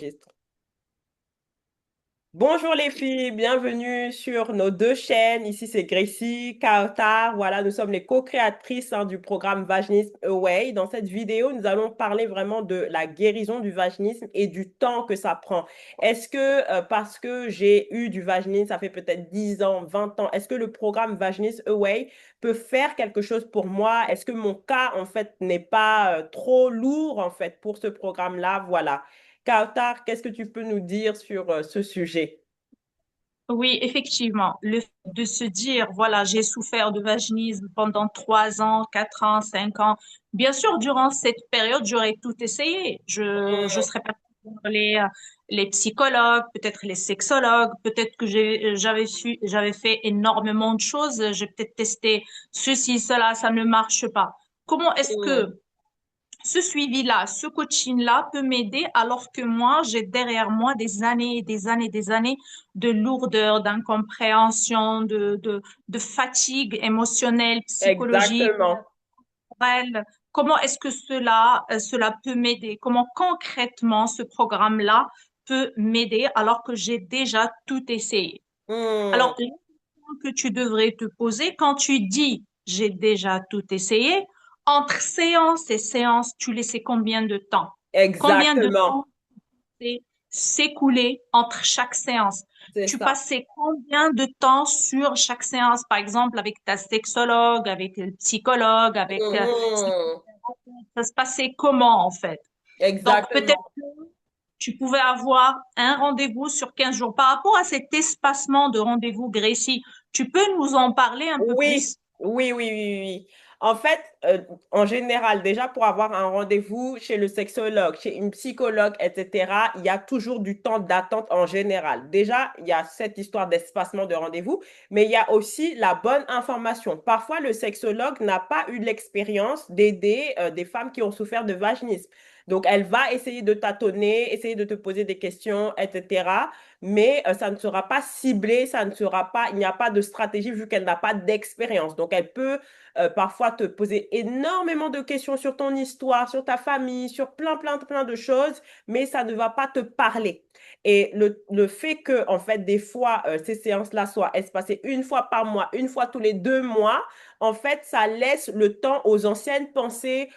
Enregistre. Bonjour les filles, bienvenue sur nos deux chaînes. Ici c'est Gracie, Kautar. Voilà, nous sommes les co-créatrices du programme Vaginisme Away. Dans cette vidéo, nous allons parler vraiment de la guérison du vaginisme et du temps que ça prend. Est-ce que parce que j'ai eu du vaginisme, ça fait peut-être 10 ans, 20 ans, est-ce que le programme Vaginisme Away peut faire quelque chose pour moi? Est-ce que mon cas en fait n'est pas trop lourd en fait pour ce programme-là? Voilà. Kautar, qu'est-ce que tu peux nous dire sur ce sujet? Oui, effectivement, le fait de se dire, voilà, j'ai souffert de vaginisme pendant 3 ans, 4 ans, 5 ans. Bien sûr, durant cette période, j'aurais tout essayé. Je serais pas dans les psychologues, peut-être les sexologues, peut-être que j'avais fait énormément de choses. J'ai peut-être testé ceci, cela, ça ne marche pas. Comment est-ce Mm, que ce suivi-là, ce coaching-là peut m'aider alors que moi, j'ai derrière moi des années, des années, des années de lourdeur, d'incompréhension, de fatigue émotionnelle, psychologique, exactement. morale. Comment est-ce que cela peut m'aider? Comment concrètement ce programme-là peut m'aider alors que j'ai déjà tout essayé? Mm, Alors, la question que tu devrais te poser quand tu dis j'ai déjà tout essayé, entre séance et séance, tu laissais combien de temps? Combien de exactement. temps s'est s'écoulé entre chaque séance? C'est Tu ça. passais combien de temps sur chaque séance, par exemple, avec ta sexologue, avec le psychologue, avec Mhm, ça se passait comment en fait? Donc peut-être exactement. que tu pouvais avoir un rendez-vous sur 15 jours. Par rapport à cet espacement de rendez-vous, Gracie, tu peux nous en parler un peu Oui, plus? oui, oui, oui, oui. En fait, en général, déjà pour avoir un rendez-vous chez le sexologue, chez une psychologue, etc., il y a toujours du temps d'attente en général. Déjà, il y a cette histoire d'espacement de rendez-vous, mais il y a aussi la bonne information. Parfois, le sexologue n'a pas eu l'expérience d'aider des femmes qui ont souffert de vaginisme. Donc, elle va essayer de tâtonner, essayer de te poser des questions, etc. Mais ça ne sera pas ciblé, ça ne sera pas, il n'y a pas de stratégie vu qu'elle n'a pas d'expérience. Donc, elle peut parfois te poser énormément de questions sur ton histoire, sur ta famille, sur plein, plein, plein de choses, mais ça ne va pas te parler. Et le fait que, en fait, des fois, ces séances-là soient espacées une fois par mois, une fois tous les 2 mois, en fait, ça laisse le temps aux anciennes pensées,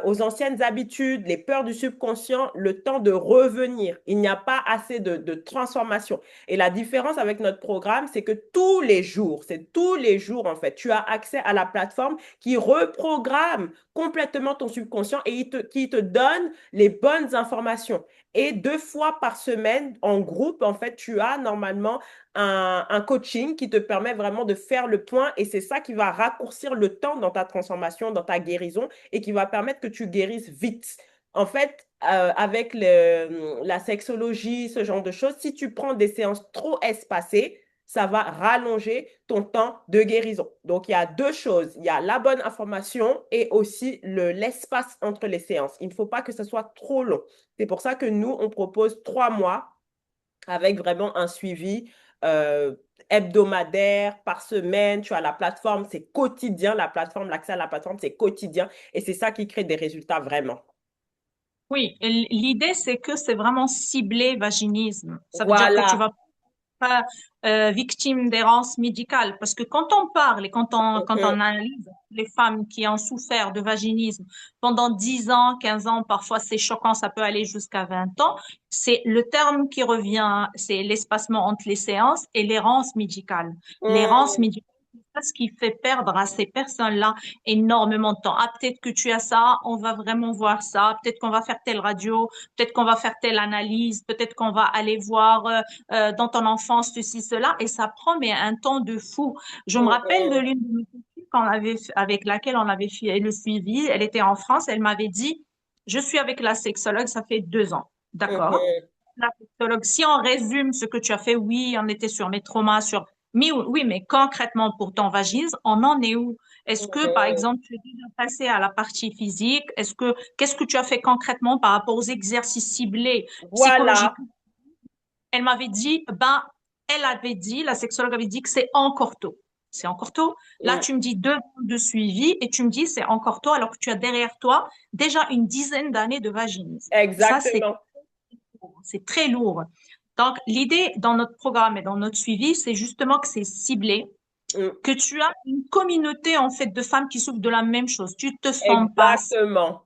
aux anciennes habitudes, les peurs du subconscient, le temps de revenir. Il n'y a pas assez de transformation. Et la différence avec notre programme, c'est que tous les jours, c'est tous les jours en fait, tu as accès à la plateforme qui reprogramme complètement ton subconscient et qui te donne les bonnes informations. Et 2 fois par semaine, en groupe, en fait, tu as normalement un coaching qui te permet vraiment de faire le point et c'est ça qui va raccourcir le temps dans ta transformation, dans ta guérison et qui va permettre que tu guérisses vite. En fait, avec la sexologie, ce genre de choses, si tu prends des séances trop espacées, ça va rallonger ton temps de guérison. Donc, il y a deux choses. Il y a la bonne information et aussi l'espace entre les séances. Il ne faut pas que ce soit trop long. C'est pour ça que nous, on propose 3 mois avec vraiment un suivi euh, hebdomadaire, par semaine. Tu as la plateforme, c'est quotidien. La plateforme, l'accès à la plateforme, c'est quotidien. Et c'est ça qui crée des résultats vraiment. Oui, l'idée c'est que c'est vraiment ciblé vaginisme. Ça veut dire que tu Voilà. vas pas victime d'errance médicale. Parce que quand on parle et quand on Mhm. analyse les femmes qui ont souffert de vaginisme pendant 10 ans, 15 ans, parfois c'est choquant, ça peut aller jusqu'à 20 ans, c'est le terme qui revient, c'est l'espacement entre les séances et l'errance médicale. L'errance Mhm. médicale, c'est ce qui fait perdre à ces personnes-là énormément de temps. Ah, peut-être que tu as ça, on va vraiment voir ça, peut-être qu'on va faire telle radio, peut-être qu'on va faire telle analyse, peut-être qu'on va aller voir dans ton enfance, ceci, cela, et ça prend mais un temps de fou. Je me rappelle de Mhm. l'une de mes copines avec laquelle on avait fait le suivi. Elle était en France, elle m'avait dit, je suis avec la sexologue, ça fait 2 ans. D'accord? Mhm. La sexologue, si on résume ce que tu as fait, oui, on était sur mes traumas, sur... Mais oui, mais concrètement pour ton vagisme, on en est où? Est-ce que, par Mhm. exemple, tu es déjà passé à la partie physique? Qu'est-ce que tu as fait concrètement par rapport aux exercices ciblés psychologiques? Voilà. Elle m'avait dit, ben, elle avait dit, la sexologue avait dit que c'est encore tôt. C'est encore tôt. Là, Mm. tu me dis 2 ans de suivi et tu me dis c'est encore tôt alors que tu as derrière toi déjà une dizaine d'années de vaginisme. Ça, c'est Exactement. c'est très lourd. Donc, l'idée dans notre programme et dans notre suivi, c'est justement que c'est ciblé, Mm. que tu as une communauté, en fait, de femmes qui souffrent de la même chose. Tu te sens pas. Exactement.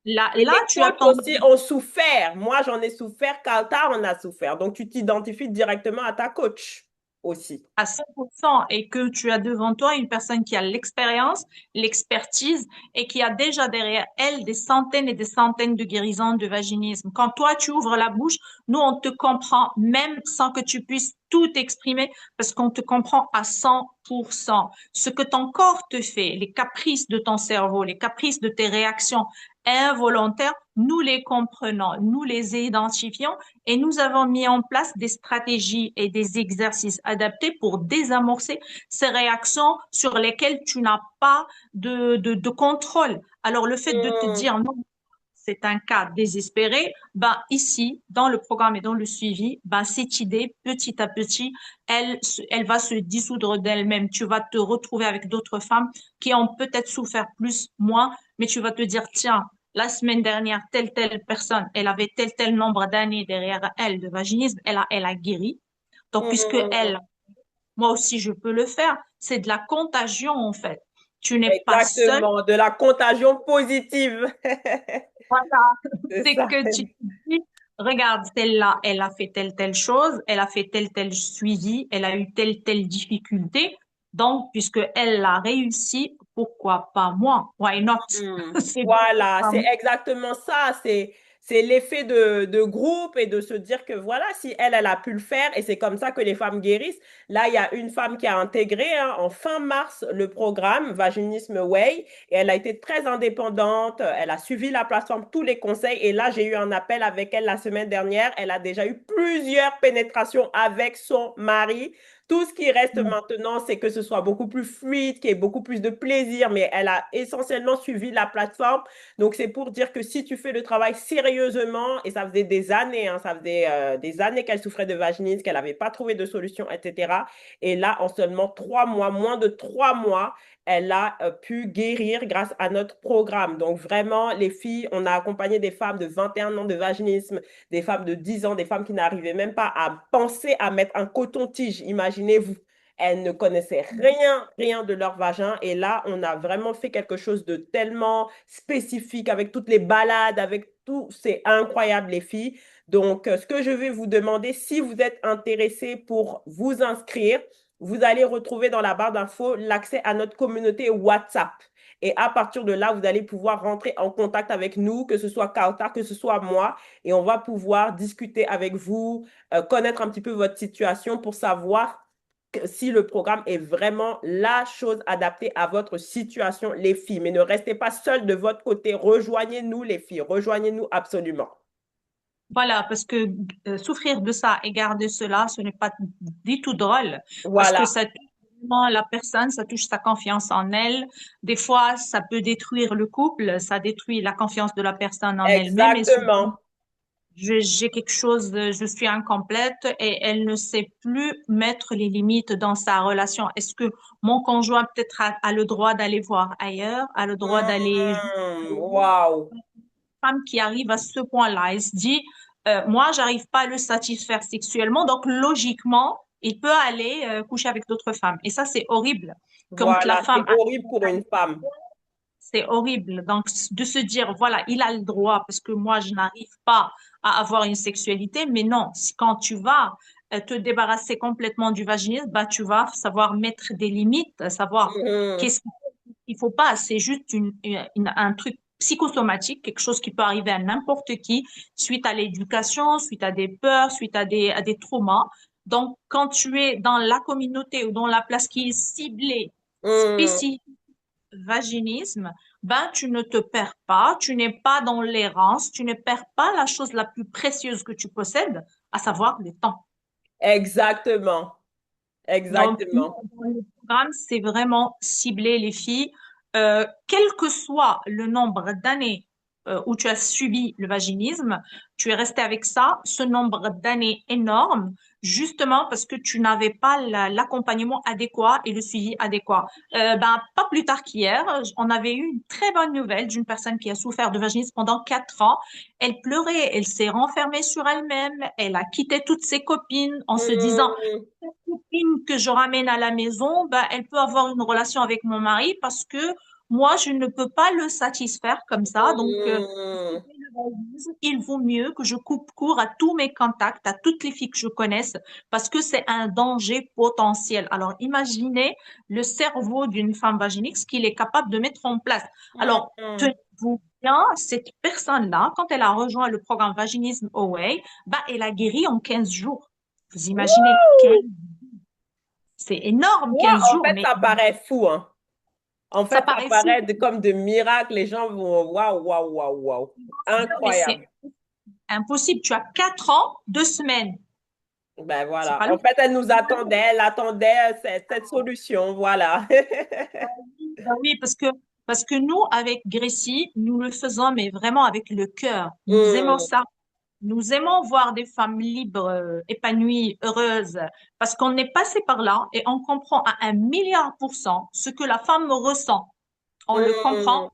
Et Là, les tu as coachs ton aussi ont souffert. Moi, j'en ai souffert, Kaltar en a souffert. Donc, tu t'identifies directement à ta coach aussi. à 100% et que tu as devant toi une personne qui a l'expérience, l'expertise et qui a déjà derrière elle des centaines et des centaines de guérisons de vaginisme. Quand toi, tu ouvres la bouche, nous, on te comprend même sans que tu puisses tout exprimer parce qu'on te comprend à 100%. Ce que ton corps te fait, les caprices de ton cerveau, les caprices de tes réactions involontaires, nous les comprenons, nous les identifions et nous avons mis en place des stratégies et des exercices adaptés pour désamorcer ces réactions sur lesquelles tu n'as pas de contrôle. Alors, le fait de te Mm. dire non, c'est un cas désespéré, ben ici, dans le programme et dans le suivi, ben cette idée, petit à petit, elle va se dissoudre d'elle-même. Tu vas te retrouver avec d'autres femmes qui ont peut-être souffert plus, moins, mais tu vas te dire, tiens, la semaine dernière, telle personne, elle avait tel nombre d'années derrière elle de vaginisme, elle a guéri. Donc, puisque elle, Mm. moi aussi, je peux le faire, c'est de la contagion, en fait. Tu n'es pas seul. Exactement. De la contagion positive. Voilà. C'est C'est ça. que tu te dis, regarde, celle-là, elle a fait telle chose, elle a fait tel suivi, elle a eu telle difficulté. Donc, puisque elle l'a réussi, pourquoi pas moi? Why not? Hmm. C'est pourquoi Voilà, pas c'est moi. exactement ça. C'est l'effet de groupe et de se dire que voilà, si elle a pu le faire et c'est comme ça que les femmes guérissent. Là, il y a une femme qui a intégré en fin mars le programme Vaginisme Way et elle a été très indépendante. Elle a suivi la plateforme, tous les conseils et là, j'ai eu un appel avec elle la semaine dernière. Elle a déjà eu plusieurs pénétrations avec son mari. Tout ce qui reste maintenant, c'est que ce soit beaucoup plus fluide, qu'il y ait beaucoup plus de plaisir, mais elle a essentiellement suivi la plateforme. Donc, c'est pour dire que si tu fais le travail sérieusement, et ça faisait des années, ça faisait des années qu'elle souffrait de vaginisme, qu'elle n'avait pas trouvé de solution, etc. Et là, en seulement 3 mois, moins de 3 mois, elle a pu guérir grâce à notre programme. Donc, vraiment, les filles, on a accompagné des femmes de 21 ans de vaginisme, des femmes de 10 ans, des femmes qui n'arrivaient même pas à penser à mettre un coton-tige, imaginez-vous. Elles ne connaissaient rien de leur vagin. Et là, on a vraiment fait quelque chose de tellement spécifique avec toutes les balades, avec tout. C'est incroyable, les filles. Donc, ce que je vais vous demander, si vous êtes intéressé pour vous inscrire, vous allez retrouver dans la barre d'infos l'accès à notre communauté WhatsApp. Et à partir de là, vous allez pouvoir rentrer en contact avec nous, que ce soit Kautar, que ce soit moi, et on va pouvoir discuter avec vous, connaître un petit peu votre situation pour savoir si le programme est vraiment la chose adaptée à votre situation, les filles. Mais ne restez pas seules de votre côté. Rejoignez-nous, les filles. Rejoignez-nous absolument. Voilà, parce que souffrir de ça et garder cela, ce n'est pas du tout drôle, parce que Voilà, ça touche vraiment la personne, ça touche sa confiance en elle. Des fois, ça peut détruire le couple, ça détruit la confiance de la personne en elle-même et souvent, exactement. j'ai quelque chose, je suis incomplète et elle ne sait plus mettre les limites dans sa relation. Est-ce que mon conjoint peut-être a le droit d'aller voir ailleurs, a le droit d'aller Waouh. femme qui arrive à ce point-là. Elle se dit, moi, j'arrive pas à le satisfaire sexuellement, donc logiquement, il peut aller coucher avec d'autres femmes. Et ça, c'est horrible. Quand la Voilà, c'est femme a, horrible pour une femme. c'est horrible. Donc, de se dire, voilà, il a le droit parce que moi, je n'arrive pas à avoir une sexualité, mais non, quand tu vas te débarrasser complètement du vaginisme, bah, tu vas savoir mettre des limites, savoir Mhm. qu'est-ce il faut pas, c'est juste un truc psychosomatique, quelque chose qui peut arriver à n'importe qui, suite à l'éducation, suite à des peurs, suite à des traumas. Donc, quand tu es dans la communauté ou dans la place qui est ciblée, Mhm. spécifique, vaginisme, ben, tu ne te perds pas, tu n'es pas dans l'errance, tu ne perds pas la chose la plus précieuse que tu possèdes, à savoir le temps. Exactement. Donc, nous, Exactement. dans le programme, c'est vraiment cibler les filles, quel que soit le nombre d'années. où tu as subi le vaginisme, tu es resté avec ça, ce nombre d'années énorme, justement parce que tu n'avais pas l'accompagnement adéquat et le suivi adéquat. Ben, pas plus tard qu'hier, on avait eu une très bonne nouvelle d'une personne qui a souffert de vaginisme pendant 4 ans. Elle pleurait, elle s'est renfermée sur elle-même, elle a quitté toutes ses copines en se disant, Hmm, cette copine que je ramène à la maison, ben, elle peut avoir une relation avec mon mari parce que moi, je ne peux pas le satisfaire comme ça. Donc, hmm. il vaut mieux que je coupe court à tous mes contacts, à toutes les filles que je connaisse, parce que c'est un danger potentiel. Alors, imaginez le cerveau d'une femme vaginique, ce qu'il est capable de mettre en place. Alors, Hmm. tenez-vous bien, cette personne-là, quand elle a rejoint le programme Vaginisme Away, bah, elle a guéri en 15 jours. Vous imaginez, c'est énorme, Moi, 15 en jours, fait, mais ça paraît fou, hein. En ça fait, ça paraît fou, paraît comme de miracle. Les gens vont waouh, waouh, waouh, waouh. mais c'est Incroyable. impossible. Tu as 4 ans, 2 semaines. Ben C'est voilà. pas le En fait, elle attendait cette solution. Voilà. Ben oui, parce que nous, avec Gracie, nous le faisons, mais vraiment avec le cœur. Nous aimons Hmm, ça. Nous aimons voir des femmes libres, épanouies, heureuses, parce qu'on est passé par là et on comprend à 1 milliard % ce que la femme ressent. On le comprend. hmm.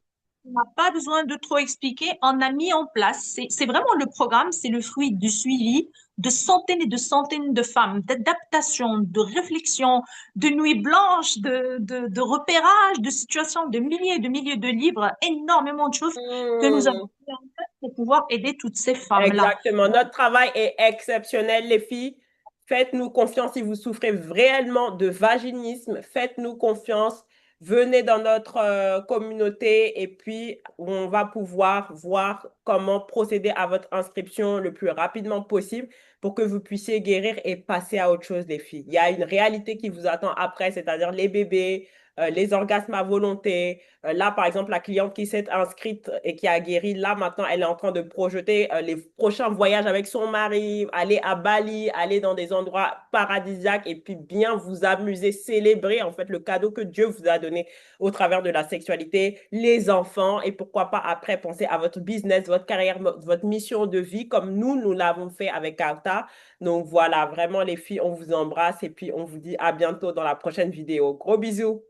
On n'a pas besoin de trop expliquer. On a mis en place. C'est vraiment le programme, c'est le fruit du suivi de centaines et de centaines de femmes, d'adaptation, de réflexion, de nuits blanches, de repérage, de situations, de milliers de livres, énormément de choses que nous avons Hmm. mis en place pour pouvoir aider toutes ces femmes-là. Exactement. Notre travail est exceptionnel, les filles. Faites-nous confiance si vous souffrez réellement de vaginisme. Faites-nous confiance. Venez dans notre communauté et puis on va pouvoir voir comment procéder à votre inscription le plus rapidement possible pour que vous puissiez guérir et passer à autre chose, les filles. Il y a une réalité qui vous attend après, c'est-à-dire les bébés, les orgasmes à volonté. Là, par exemple, la cliente qui s'est inscrite et qui a guéri, là, maintenant, elle est en train de projeter les prochains voyages avec son mari, aller à Bali, aller dans des endroits paradisiaques et puis bien vous amuser, célébrer, en fait, le cadeau que Dieu vous a donné au travers de la sexualité, les enfants et pourquoi pas après penser à votre business, votre carrière, votre mission de vie comme nous l'avons fait avec Carta. Donc voilà, vraiment, les filles, on vous embrasse et puis on vous dit à bientôt dans la prochaine vidéo. Gros bisous.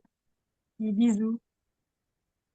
Bisous.